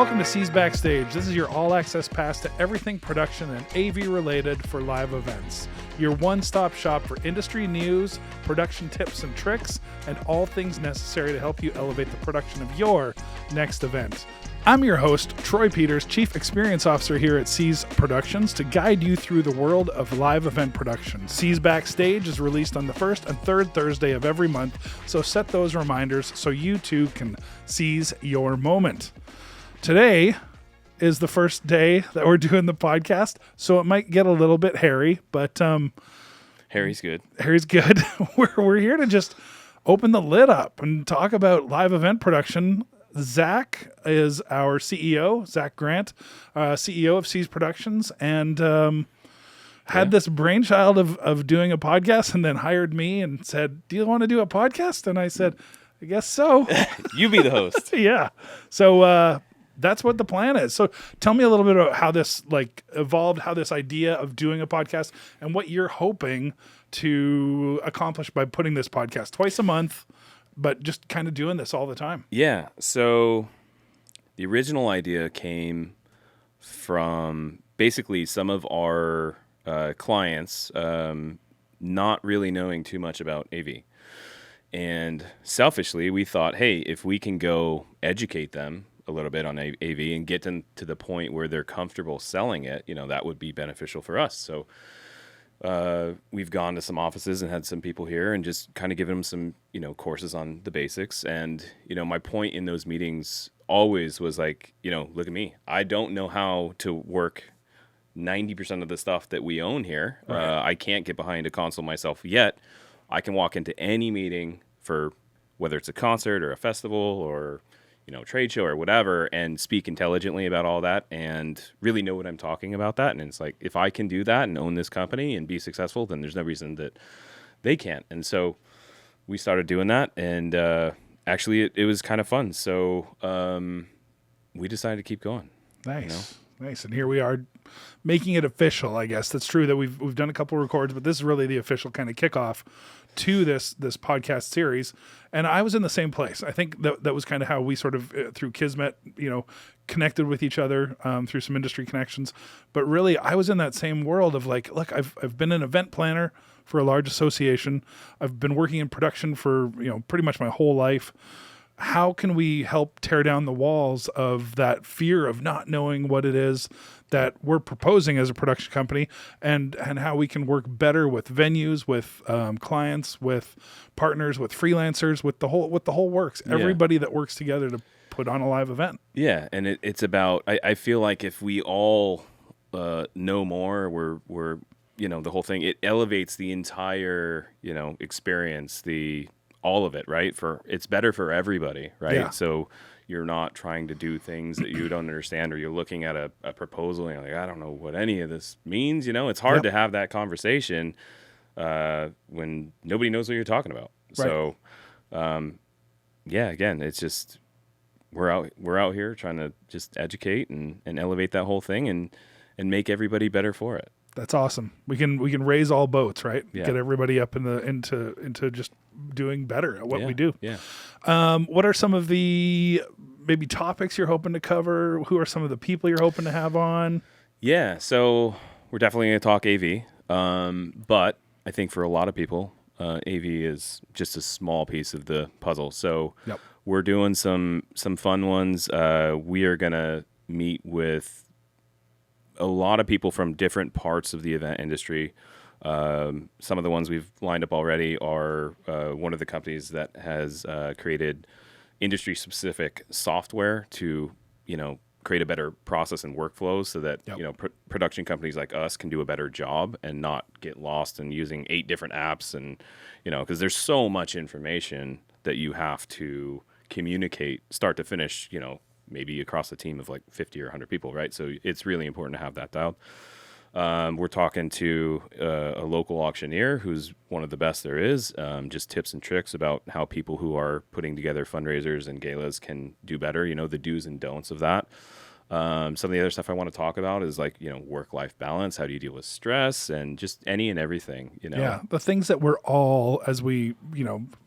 Welcome to C's Backstage. This is your all-access pass to everything production and AV related for live events. Your one-stop shop for industry news, production tips and tricks, and all things necessary to help you elevate the production of your next event. I'm your host, Troy Peters, Chief Experience Officer here at C's Productions, to guide you through the world of live event production. C's Backstage is released on the first and third Thursday of every month, so set those reminders so you too can seize your moment. Today is the first day that we're doing the podcast, so it might get a little bit hairy, but Harry's good. Harry's good. We're here to just open the lid up and talk about live event production. Zach is our CEO, Zach Grant, CEO of C's Productions, and had this brainchild of doing a podcast, and then hired me and said, "Do you want to do a podcast?" And I said, "I guess so." You be the host. Yeah. So that's what the plan is. So tell me a little bit about how this evolved, how this idea of doing a podcast, and what you're hoping to accomplish by putting this podcast twice a month, but just kind of doing this all the time. Yeah. So the original idea came from basically some of our clients not really knowing too much about AV. And selfishly, we thought, hey, if we can go educate them a little bit on AV and get them to the point where they're comfortable selling it, that would be beneficial for us. So we've gone to some offices and had some people here and just kind of given them some, courses on the basics. And, my point in those meetings always was like, look at me. I don't know how to work 90% of the stuff that we own here. Right. I can't get behind a console myself yet. I can walk into any meeting for whether it's a concert or a festival or trade show or whatever, and speak intelligently about all that and really know what I'm talking about that. And it's like, if I can do that and own this company and be successful, then there's no reason that they can't. And so we started doing that, and actually it was kind of fun. So we decided to keep going. Nice. Nice. And here we are making it official, I guess. That's true that we've done a couple of records, but this is really the official kind of kickoff to this podcast series. And I was in the same place. I think that was kind of how we sort of, through Kismet, connected with each other through some industry connections. But really, I was in that same world of like, look, I've been an event planner for a large association. I've been working in production for, pretty much my whole life. How can we help tear down the walls of that fear of not knowing what it is that we're proposing as a production company, and how we can work better with venues, with clients, with partners, with freelancers, with the whole works, everybody that works together to put on a live event. Yeah. And it's about, I feel like if we all know more, we're the whole thing, it elevates the entire, experience, all of it, right? It's better for everybody, right? Yeah. So you're not trying to do things that you don't understand, or you're looking at a proposal and you're like, I don't know what any of this means. It's hard to have that conversation when nobody knows what you're talking about. Right. So, again, it's just we're out here trying to just educate and elevate that whole thing and make everybody better for it. That's awesome. We can raise all boats, right? Yeah. Get everybody up into just doing better at what we do. Yeah. What are some of the maybe topics you're hoping to cover? Who are some of the people you're hoping to have on? Yeah. So we're definitely going to talk AV. But I think for a lot of people, AV is just a small piece of the puzzle. So we're doing some fun ones. We are going to meet with a lot of people from different parts of the event industry. Some of the ones we've lined up already are one of the companies that has created industry-specific software to, create a better process and workflows so that, production companies like us can do a better job and not get lost in using 8 different apps. And, because there's so much information that you have to communicate start to finish, maybe across a team of like 50 or 100 people, right? So it's really important to have that dialed. We're talking to a local auctioneer who's one of the best there is, just tips and tricks about how people who are putting together fundraisers and galas can do better, the do's and don'ts of that. Some of the other stuff I want to talk about is like, work-life balance. How do you deal with stress and just any and everything, Yeah, the things that we're all, as we,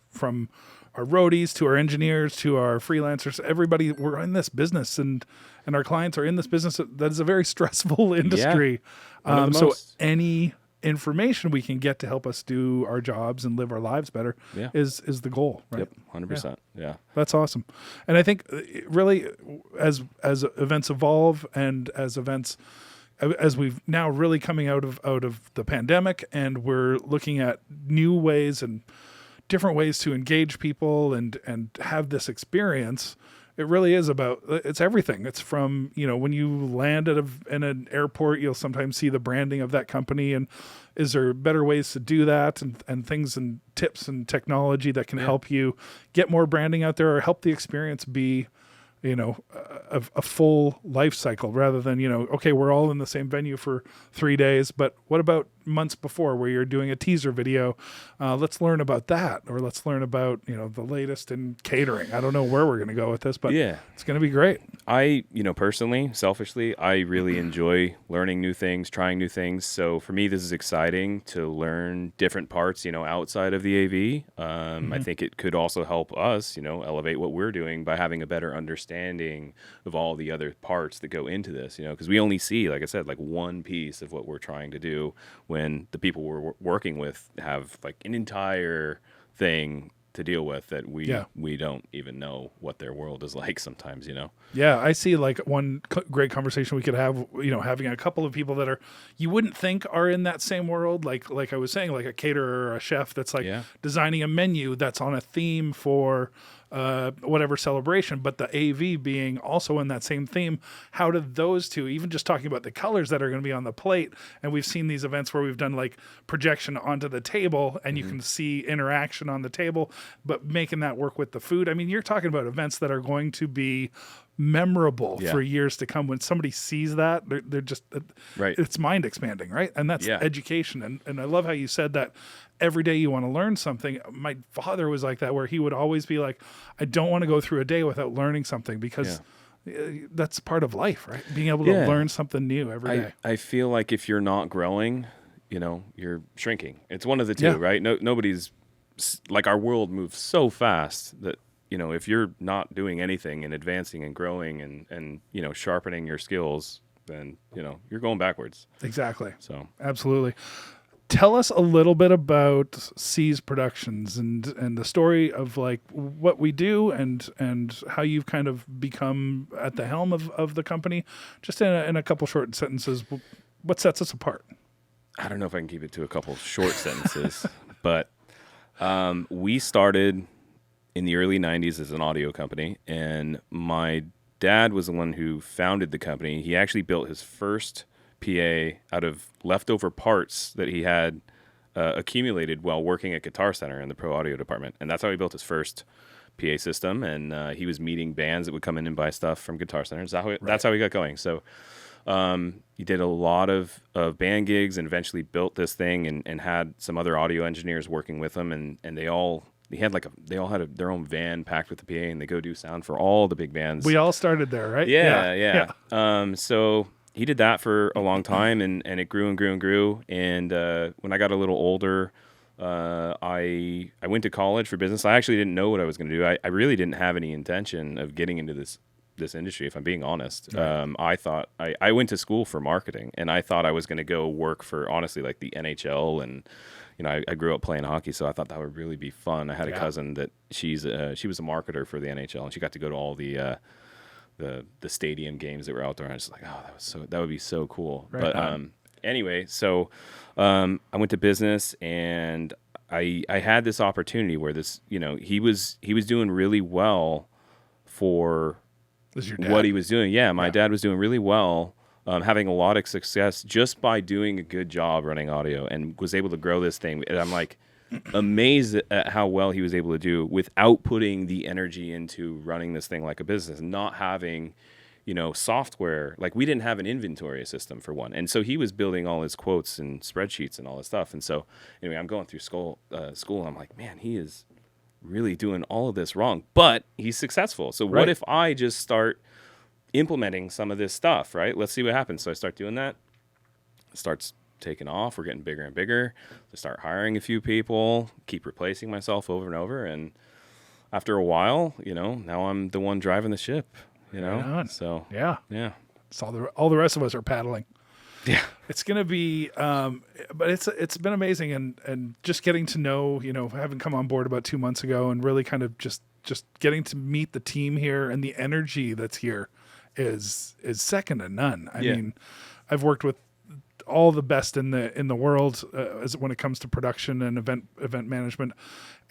from our roadies to our engineers to our freelancers, everybody, we're in this business, and our clients are in this business that is a very stressful industry. One of the So most. any information we can get to help us do our jobs and live our lives better Yeah. is the goal, right? Yep, 100%. Yeah. That's awesome. And I think really as events evolve and as we've now really coming out of the pandemic, and we're looking at new ways and different ways to engage people and have this experience, it really is about, it's everything. It's from, when you land in an airport, you'll sometimes see the branding of that company, and is there better ways to do that, and things and tips and technology that can help you get more branding out there or help the experience be, a full life cycle, rather than, okay, we're all in the same venue for 3 days, but what about months before where you're doing a teaser video? Let's learn about that, or let's learn about, the latest in catering. I don't know where we're going to go with this, but it's going to be great. I, personally, selfishly, I really enjoy learning new things, trying new things. So for me, this is exciting to learn different parts, outside of the AV. I think it could also help us, elevate what we're doing by having a better understanding of all the other parts that go into this, because we only see, like I said, like one piece of what we're trying to do, when the people we're working with have like an entire thing to deal with that we don't even know what their world is like sometimes, Yeah, I see like one great conversation we could have, having a couple of people that you wouldn't think are in that same world. Like I was saying, like a caterer or a chef that's like designing a menu that's on a theme for whatever celebration, but the AV being also in that same theme. How did those two, even just talking about the colors that are going to be on the plate, and we've seen these events where we've done like projection onto the table, and you can see interaction on the table, but making that work with the food. I mean, you're talking about events that are going to be memorable for years to come. When somebody sees that, they're just right. It's mind expanding, right? And that's education. And I love how you said that every day you want to learn something. My father was like that, where he would always be like, I don't want to go through a day without learning something, because that's part of life, right? Being able to learn something new every day. I feel like if you're not growing, you're shrinking. It's one of the two, right? Nobody's like, our world moves so fast that, if you're not doing anything and advancing and growing and sharpening your skills, then, you're going backwards. Exactly. So absolutely. Tell us a little bit about C's Productions and the story of like what we do and how you've kind of become at the helm of the company. Just in a couple short sentences, what sets us apart? I don't know if I can keep it to a couple short sentences, but we started in the early 90s as an audio company, and my dad was the one who founded the company. He actually built his first PA out of leftover parts that he had accumulated while working at Guitar Center in the pro audio department, and that's how he built his first PA system. And he was meeting bands that would come in and buy stuff from Guitar Center. That's how he got going. So he did a lot of band gigs, and eventually built this thing, and had some other audio engineers working with him, and they all had their own van packed with the PA, and they go do sound for all the big bands. We all started there, right? Yeah. So he did that for a long time, and it grew and grew and grew. And when I got a little older, I went to college for business. I actually didn't know what I was going to do. I really didn't have any intention of getting into this industry, if I'm being honest. Right. I thought I went to school for marketing, and I thought I was going to go work for, honestly, like the NHL. And I grew up playing hockey, so I thought that would really be fun. I had a cousin that she was a marketer for the NHL, and she got to go to all the stadium games that were out there. And I was just like, oh, that would be so cool. Right. But anyway, so I went to business, and I had this opportunity where he was doing really well for what he was doing. Yeah, my dad was doing really well. Having a lot of success just by doing a good job running audio, and was able to grow this thing. And I'm like amazed at how well he was able to do without putting the energy into running this thing like a business, and not having, software. Like, we didn't have an inventory system, for one. And so he was building all his quotes and spreadsheets and all this stuff. And so anyway, I'm going through school, and I'm like, man, he is really doing all of this wrong, but he's successful. So what if I just start implementing some of this stuff, right? Let's see what happens. So I start doing that. It starts taking off. We're getting bigger and bigger. I start hiring a few people, keep replacing myself over and over. And after a while, now I'm the one driving the ship, Right on. So Yeah. yeah. It's all the rest of us are paddling. Yeah. It's going to be, but it's been amazing. And just getting to know, having come on board about 2 months ago and really kind of just getting to meet the team here, and the energy that's here is second to none. I mean, I've worked with all the best in the world as when it comes to production and event management,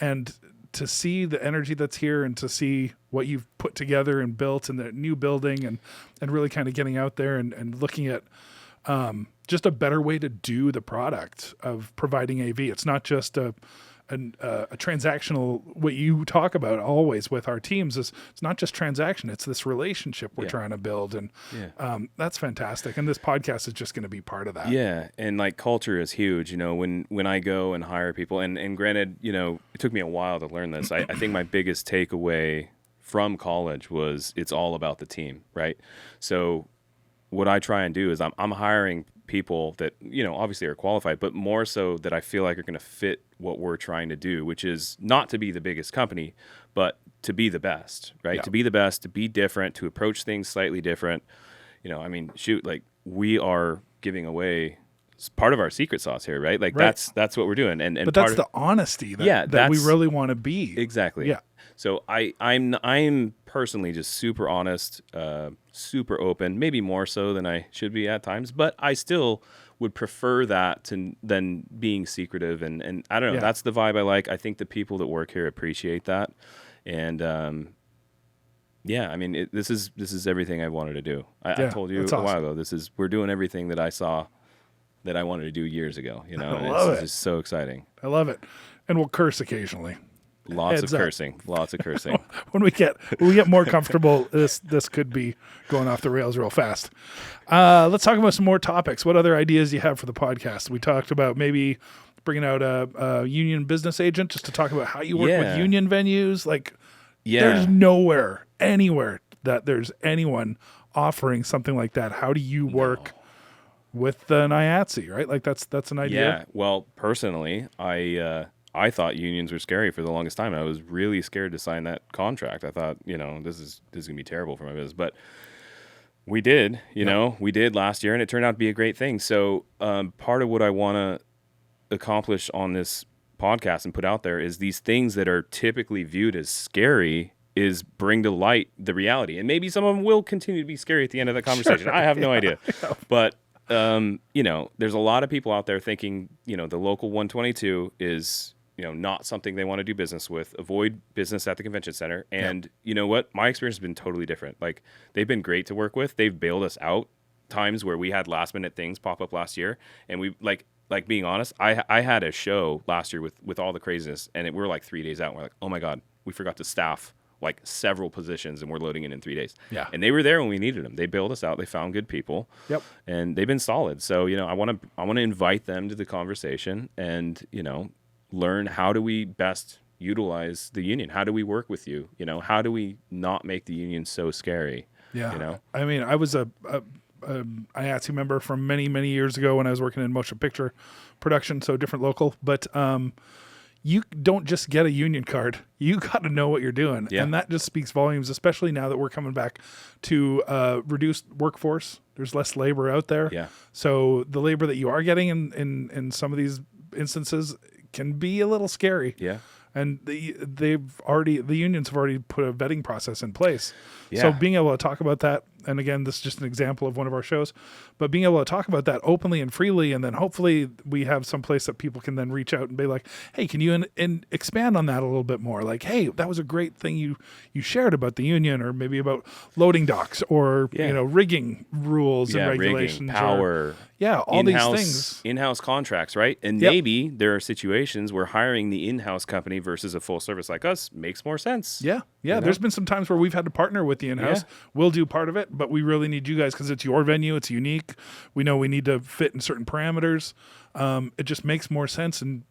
and to see the energy that's here and to see what you've put together and built in the new building, and really kind of getting out there and looking at just a better way to do the product of providing AV. It's not just a transactional, what you talk about always with our teams is it's not just transaction, it's this relationship we're trying to build. And that's fantastic. And this podcast is just going to be part of that. Yeah. And like culture is huge, when I go and hire people, and granted, it took me a while to learn this. I think my biggest takeaway from college was it's all about the team, right? So what I try and do is I'm hiring people that, obviously are qualified, but more so that I feel like are going to fit what we're trying to do, which is not to be the biggest company, but to be the best, right? Yeah. To be the best, to be different, to approach things slightly different. Like we are giving away part of our secret sauce here, right? Like Right. that's what we're doing. But that's the honesty that we really want to be. Exactly. Yeah. So I'm personally just super honest, super open, maybe more so than I should be at times, but I still would prefer that than being secretive. And I don't know, that's the vibe I like. I think the people that work here appreciate that. And, this is everything I wanted to do. I told you a while ago, we're doing everything that I saw that I wanted to do years ago, I love it. It's just so exciting. I love it. And we'll curse occasionally. Lots of cursing. When we get more comfortable, this could be going off the rails real fast. Let's talk about some more topics. What other ideas do you have for the podcast? We talked about maybe bringing out a union business agent just to talk about how you work with union venues. Like, there's anywhere that there's anyone offering something like that. How do you work with an IATSE, right? Like that's an idea. Yeah. Well, personally, I thought unions were scary for the longest time. I was really scared to sign that contract. I thought, this is gonna be terrible for my business. But we did, we did last year, and it turned out to be a great thing. So part of what I want to accomplish on this podcast and put out there is these things that are typically viewed as scary is bring to light the reality. And maybe some of them will continue to be scary at the end of the conversation. Sure. I have no idea. But there's a lot of people out there thinking, the local 122 is, not something they want to do business with. Avoid business at the convention center. And you know what? My experience has been totally different. Like, they've been great to work with. They've bailed us out times where we had last minute things pop up last year. And we like being honest, I had a show last year with all the craziness, and we're like 3 days out. And we're like, oh my God, we forgot to staff like several positions, and we're loading in 3 days. Yeah. And they were there when we needed them. They bailed us out. They found good people. Yep. And they've been solid. So, I want to invite them to the conversation and, learn how do we best utilize the union? How do we work with you? How do we not make the union so scary? Yeah. I mean, I was a IATSE member from many, many years ago when I was working in motion picture production, so different local, but, you don't just get a union card. You got to know what you're doing. Yeah. And that just speaks volumes, especially now that we're coming back to reduced workforce. There's less labor out there. Yeah. So the labor that you are getting in some of these instances can be a little scary. Yeah. And the unions have already put a vetting process in place. Yeah. So being able to talk about that, and again, this is just an example of one of our shows, but being able to talk about that openly and freely, and then hopefully we have some place that people can then reach out and be like, hey, can you expand on that a little bit more? Like, hey, that was a great thing you shared about the union, or maybe about loading docks, or rigging rules and regulations, rigging, power, all these things, in-house contracts, right? And maybe there are situations where hiring the in-house company versus a full service like us makes more sense. Yeah. There's been some times where we've had to partner with the in-house. Yeah. We'll do part of it, but we really need you guys because it's your venue. It's unique. We know we need to fit in certain parameters. It just makes more sense and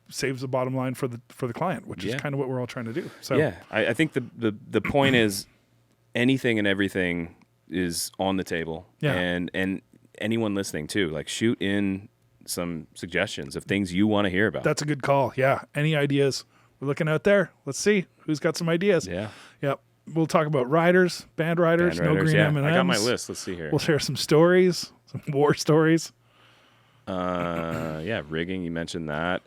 saves the bottom line for the client, which is kind of what we're all trying to do. So I think the point is anything and everything is on the table. Yeah. And anyone listening too, like, shoot in some suggestions of things you want to hear about. That's a good call. Yeah. Any ideas? We're looking out there. Let's see who's got some ideas. Yeah. Yep. We'll talk about riders, band riders, no green yeah. M&Ms. I got my list. Let's see here. We'll share some stories, some war stories. Yeah, rigging. You mentioned that.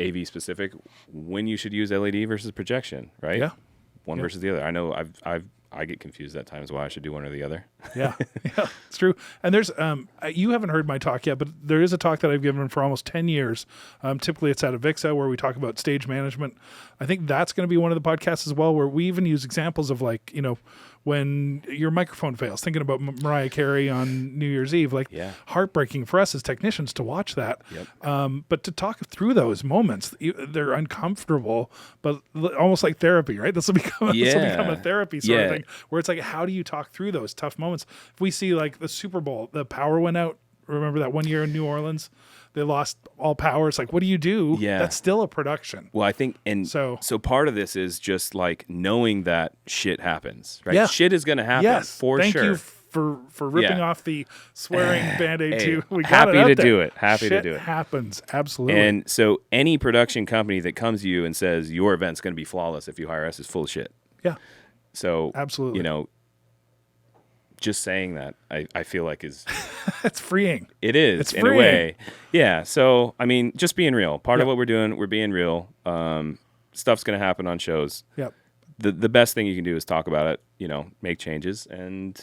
AV specific. When you should use LED versus projection, right? Yeah. One versus the other. I know. I get confused at times why I should do one or the other. Yeah, yeah, it's true. And there's, you haven't heard my talk yet, but there is a talk that I've given for almost 10 years. Typically it's at Avixa where we talk about stage management. I think that's going to be one of the podcasts as well, where we even use examples of like, when your microphone fails, thinking about Mariah Carey on New Year's Eve, like heartbreaking for us as technicians to watch that. Yep. But to talk through those moments, they're uncomfortable, but almost like therapy, right? This will become a therapy sort of thing where it's like, how do you talk through those tough moments? If we see like the Super Bowl, the power went out. Remember that one year in New Orleans? They lost all power. It's like, what do you do? Yeah. That's still a production. Well, I think, so part of this is just like knowing that shit happens, right? Yeah. Shit is going to happen for Thank sure. you for ripping off the swearing Band-Aid too. We got happy it out to there. do it. Happy Shit to do it. happens. Absolutely. And so any production company that comes to you and says your event's going to be flawless if you hire us is full of shit. Yeah. So, absolutely. Just saying that I feel like is it's freeing. It is it's in freeing. a way. Yeah. So I mean, just being real. Part of what we're doing, we're being real. Stuff's gonna happen on shows. Yep. The best thing you can do is talk about it, make changes and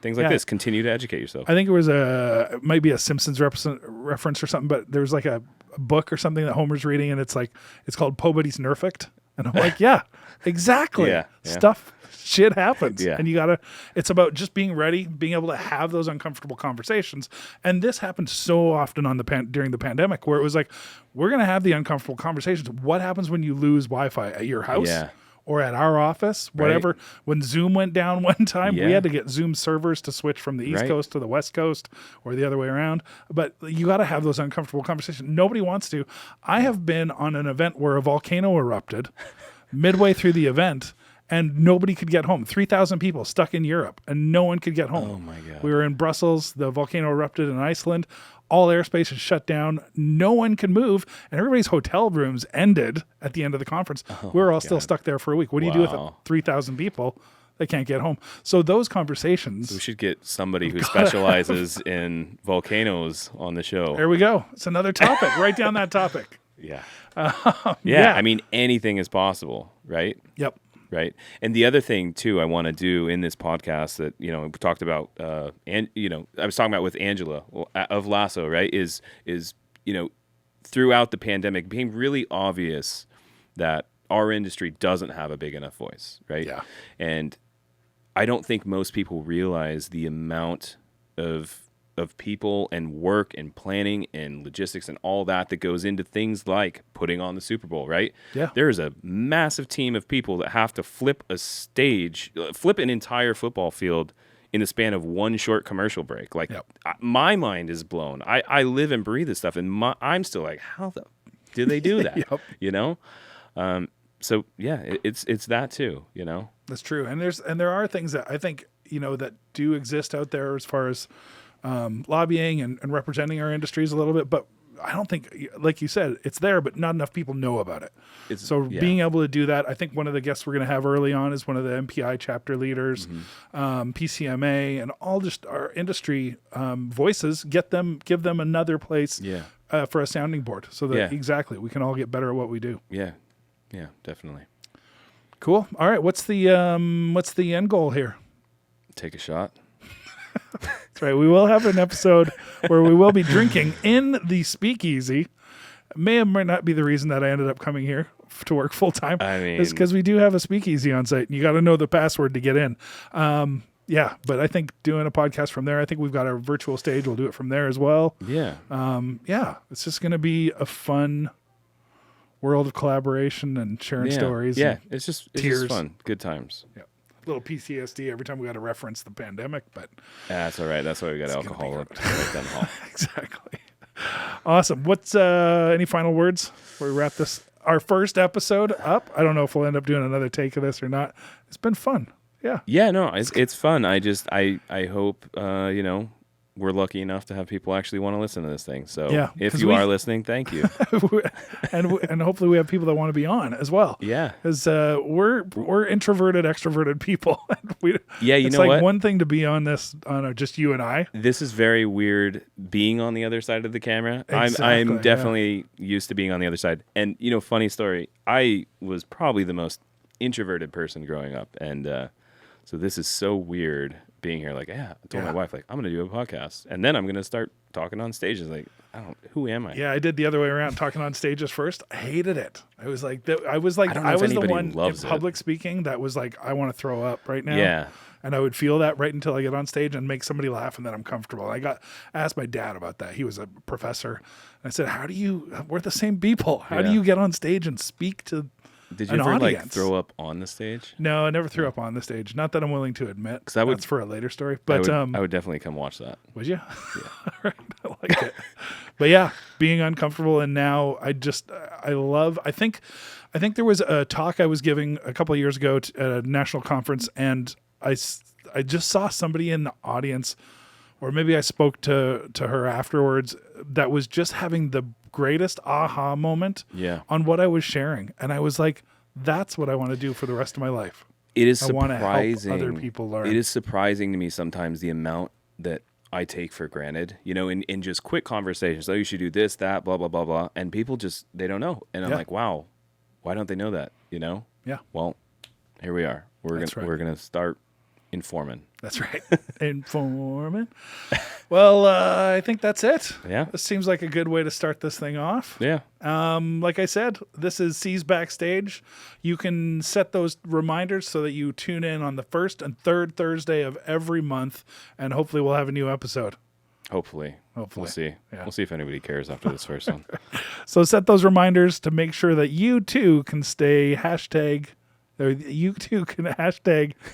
things like this. Continue to educate yourself. I think it was it might be a Simpsons reference or something, but there's like a book or something that Homer's reading and it's called Pobody's Nerfect. And I'm like, yeah, exactly. Yeah. Shit happens. Yeah. And it's about just being ready, being able to have those uncomfortable conversations. And this happened so often during the pandemic where it was like, we're going to have the uncomfortable conversations. What happens when you lose Wi-Fi at your house? Yeah. Or at our office, whatever. Right. When Zoom went down one time, we Yeah. had to get Zoom servers to switch from the East Coast to the West Coast or the other way around. But you got to have those uncomfortable conversations. Nobody wants to. I have been on an event where a volcano erupted midway through the event and nobody could get home. 3,000 people stuck in Europe and no one could get home. Oh, my God. We were in Brussels. The volcano erupted in Iceland. All airspace is shut down. No one can move. And everybody's hotel rooms ended at the end of the conference. We were all still stuck there for a week. What do you do with 3,000 people? They can't get home. So those conversations. We should get somebody who specializes in volcanoes on the show. There we go. It's another topic. Write down that topic. Yeah. Yeah. I mean, anything is possible, right? Yep. Right. And the other thing too, I want to do in this podcast that, we talked about, and, I was talking about with Angela of Lasso, right. Is, throughout the pandemic being really obvious that our industry doesn't have a big enough voice. Right. Yeah. And I don't think most people realize the amount of people and work and planning and logistics and all that goes into things like putting on the Super Bowl, right? Yeah. There's a massive team of people that have to flip an entire football field in the span of one short commercial break. Like, my mind is blown. I live and breathe this stuff, and I'm still like, how the do they do that? So yeah, it's that too, That's true. And there are things that I think, that do exist out there as far as lobbying and representing our industries a little bit, but I don't think, like you said, it's there, but not enough people know about it. Being able to do that, I think one of the guests we're going to have early on is one of the MPI chapter leaders, PCMA, and all just our industry voices. Give them another place for a sounding board, so that exactly we can all get better at what we do. Yeah, definitely. Cool. All right, what's the end goal here? Take a shot. That's right. We will have an episode where we will be drinking in the speakeasy. May or may not be the reason that I ended up coming here to work full time. I mean, it's because we do have a speakeasy on site, and you got to know the password to get in. But I think doing a podcast from there. I think we've got our virtual stage. We'll do it from there as well. Yeah. It's just going to be a fun world of collaboration and sharing stories. Yeah. It's just tears. Fun. Good times. Yeah. Little PTSD every time we got to reference the pandemic, but that's all right. That's why we got alcohol right down the hall. Exactly. Awesome. What's any final words before we wrap this our first episode up? I don't know if we'll end up doing another take of this or not. It's been fun. Yeah. Yeah. No, it's fun. I hope we're lucky enough to have people actually want to listen to this thing. So Yeah, if 'cause you we- are listening, thank you. and hopefully we have people that want to be on as well. Yeah. Because we're introverted, extroverted people. Yeah, you it's know like what? one thing to be on this on just you and I. This is very weird being on the other side of the camera. Exactly, I'm yeah. definitely used to being on the other side. And, funny story, I was probably the most introverted person growing up. And so this is so weird being here. Like, I told my wife, like, I'm going to do a podcast. And then I'm going to start talking on stages. Like, who am I? Yeah, I did the other way around, talking on stages first. I hated it. I was like, I was I don't know if the anybody one in loves it. public speaking that was like, I want to throw up right now. Yeah. And I would feel that right until I get on stage and make somebody laugh, and then I'm comfortable. I asked my dad about that. He was a professor. And I said, we're the same people. How do Yeah. you get on stage and speak to Did you an ever, like, audience? throw up on the stage? No, I never threw up on the stage. Not that I'm willing to admit. 'Cause I would- That's for a later story. But I would definitely come watch that. would you? All right, I like it. But yeah, being uncomfortable, and now I think there was a talk I was giving a couple of years ago at a national conference, and I just saw somebody in the audience, or maybe I spoke to her afterwards, that was just having the greatest aha moment Yeah. on what I was sharing. And I was like, that's what I want to do for the rest of my life. It is I want to help surprising. other people learn. It is surprising to me sometimes the amount that I take for granted, in just quick conversations. Oh, you should do this, that, blah, blah, blah, blah. And people just, they don't know. And I'm Yeah. like, wow, why don't they know that? Yeah. Well, here we are. That's right. We're gonna start informing. That's right. Informant. Well, I think that's it. Yeah. This seems like a good way to start this thing off. Yeah. Like I said, this is C's Backstage. You can set those reminders so that you tune in on the first and third Thursday of every month, and hopefully we'll have a new episode. Hopefully. We'll see. Yeah. We'll see if anybody cares after this first one. So set those reminders to make sure that you too can hashtag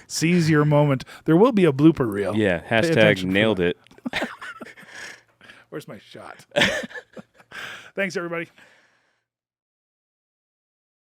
seize your moment. There will be a blooper reel. Yeah. Pay Hashtag attention for nailed that. it. Where's my shot? Thanks, everybody.